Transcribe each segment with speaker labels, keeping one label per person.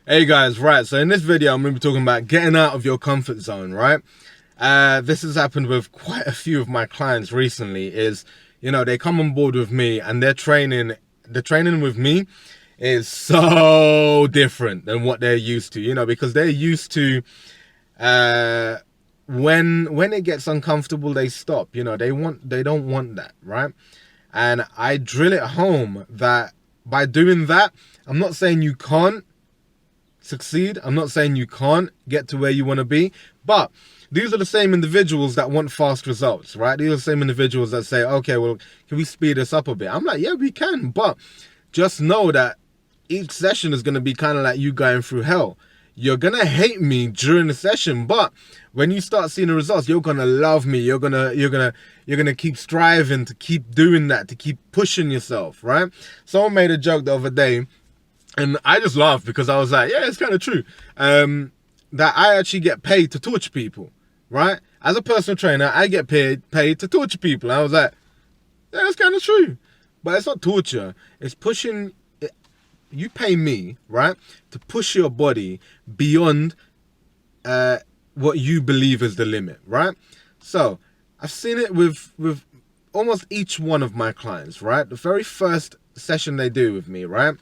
Speaker 1: Hey guys, right, so in this video I'm going to be talking about getting out of your comfort zone, right? This has happened with quite a few of my clients recently. They come on board with me and the training with me is so different than what they're used to, because they're used to when it gets uncomfortable they stop. They don't want that, right? And I drill it home that by doing that, I'm not saying you can't succeed. I'm not saying you can't get to where you want to be, but these are the same individuals that want fast results, right? These are the same individuals that say, okay, well, can we speed this up a bit? I'm like, yeah, we can, but just know that each session is going to be kind of like you going through hell. You're going to hate me during the session, but when you start seeing the results, you're going to love me. You're going to keep striving to keep doing that, to keep pushing yourself, right? Someone made a joke the other day, and I just laughed because I was like, yeah, it's kind of true. That I actually get paid to torture people, right? As a personal trainer, I get paid to torture people. And I was like, yeah, that's kind of true. But it's not torture. It's pushing. You pay me, right, to push your body beyond what you believe is the limit, right? So I've seen it with almost each one of my clients, right? The very first session they do with me, right?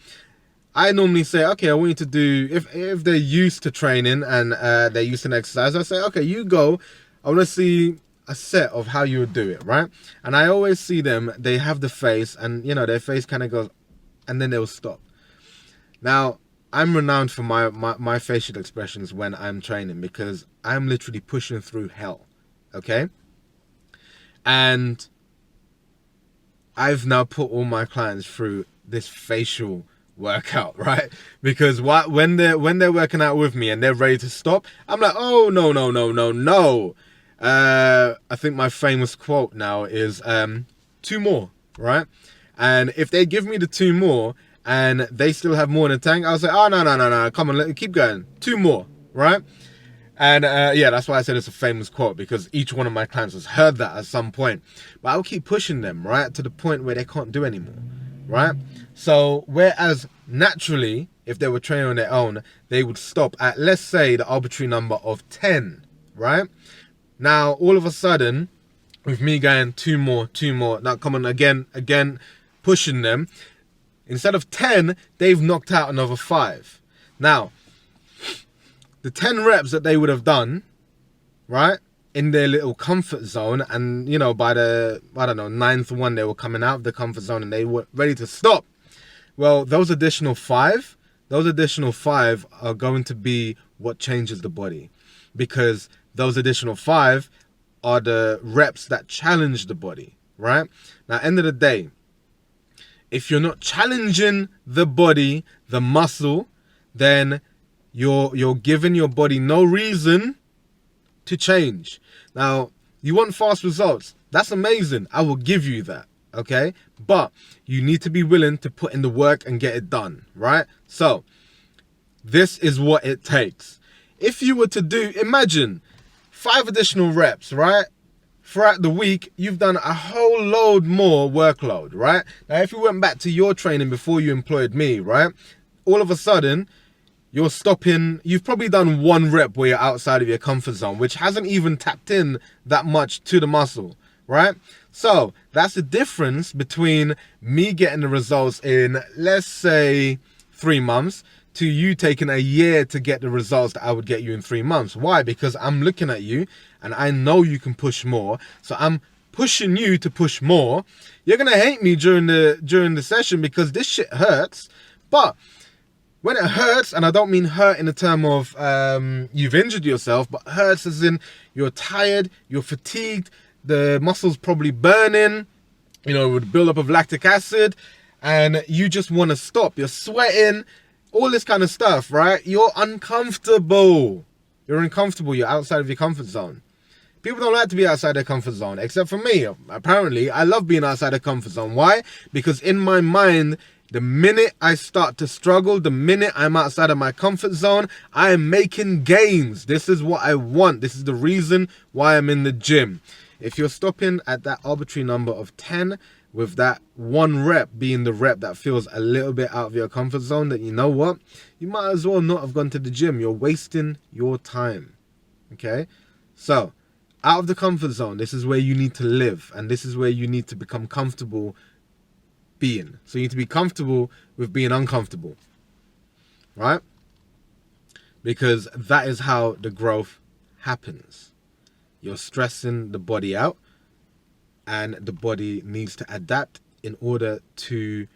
Speaker 1: I normally say, okay, I want you to do, if they're used to training and they're used to exercise, I say, okay, you go. I want to see a set of how you would do it, right? And I always see them, they have the face and, their face kind of goes, and then they'll stop. Now, I'm renowned for my facial expressions when I'm training because I'm literally pushing through hell, okay? And I've now put all my clients through this facial workout, right? Because when they're working out with me and they're ready to stop, I'm like, oh no. I think my famous quote now is 2 more, right? And if they give me the 2 more and they still have more in the tank, I'll say, oh no, come on, keep going, 2 more, right? And yeah, that's why I said it's a famous quote, because each one of my clients has heard that at some point. But I'll keep pushing them, right, to the point where they can't do anymore, right? So whereas naturally, if they were training on their own, they would stop at, let's say, the arbitrary number of 10, right? Now, all of a sudden, with me going 2 more, now come on, again, pushing them, instead of 10, they've knocked out another 5. Now, the 10 reps that they would have done, right, in their little comfort zone, and, by the, 9th one, they were coming out of the comfort zone and they were ready to stop. Well, those additional 5 are going to be what changes the body, because those additional 5 are the reps that challenge the body, right? Now, end of the day, if you're not challenging the body, the muscle, then you're giving your body no reason to change. Now, you want fast results. That's amazing. I will give you that, okay? But you need to be willing to put in the work and get it done, right? So, this is what it takes. If you were to do, imagine 5 additional reps, right? Throughout the week, you've done a whole load more workload, right? Now, if you went back to your training before you employed me, right? All of a sudden, you're stopping, you've probably done 1 rep where you're outside of your comfort zone, which hasn't even tapped in that much to the muscle, right? So that's the difference between me getting the results in, let's say, 3 months, to you taking a year to get the results that I would get you in 3 months. Why? Because I'm looking at you and I know you can push more. So I'm pushing you to push more. You're going to hate me during the session because this shit hurts. But when it hurts, and I don't mean hurt in the term of you've injured yourself, but hurts as in you're tired, you're fatigued, the muscle's probably burning, with buildup of lactic acid, and you just want to stop. You're sweating, all this kind of stuff, right? You're uncomfortable. You're uncomfortable. You're outside of your comfort zone. People don't like to be outside their comfort zone, except for me. Apparently, I love being outside the comfort zone. Why? Because in my mind, the minute I start to struggle, the minute I'm outside of my comfort zone, I am making gains. This is what I want. This is the reason why I'm in the gym. If you're stopping at that arbitrary number of 10, with that one rep being the rep that feels a little bit out of your comfort zone, that you know what, you might as well not have gone to the gym. You're wasting your time. Okay, so out of the comfort zone, this is where you need to live, and this is where you need to become comfortable being. So you need to be comfortable with being uncomfortable, right? Because that is how the growth happens. You're stressing the body out, and the body needs to adapt in order to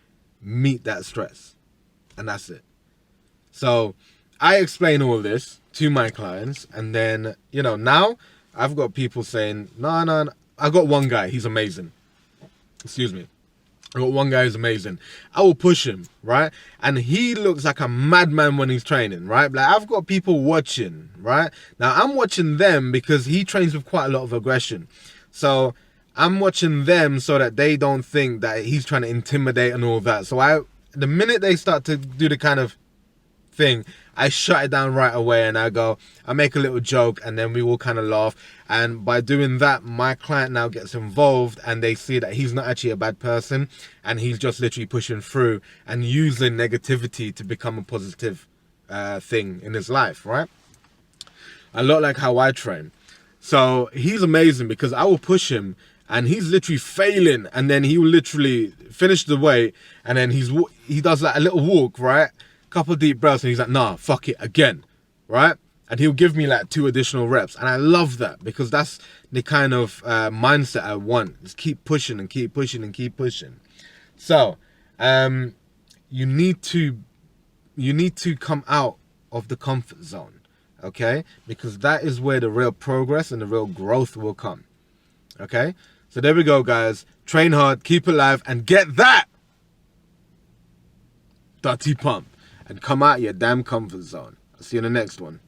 Speaker 1: meet that stress. And that's it. So I explain all this to my clients, and then, you know, now I've got people saying, no. I got one guy, he's amazing. Excuse me. I got one guy who's amazing. I will push him, right? And he looks like a madman when he's training, right? Like, I've got people watching, right? Now, I'm watching them because he trains with quite a lot of aggression. So I'm watching them so that they don't think that he's trying to intimidate and all that. So the minute they start to do the kind of thing, I shut it down right away, and I make a little joke, and then we all kind of laugh. And by doing that, my client now gets involved, and they see that he's not actually a bad person, and he's just literally pushing through and using negativity to become a positive thing in his life, right? A lot like how I train. So he's amazing because I will push him, and he's literally failing, and then he will literally finish the weight, and then he does like a little walk, right? Couple of deep breaths, and he's like, nah, fuck it, again, right? And he'll give me like 2 additional reps, and I love that because that's the kind of mindset I want. Just keep pushing and keep pushing and keep pushing. So you need to come out of the comfort zone, okay? Because that is where the real progress and the real growth will come, okay? So there we go, guys. Train hard, keep it alive, and get that dirty pump. And come out your damn comfort zone. I'll see you in the next one.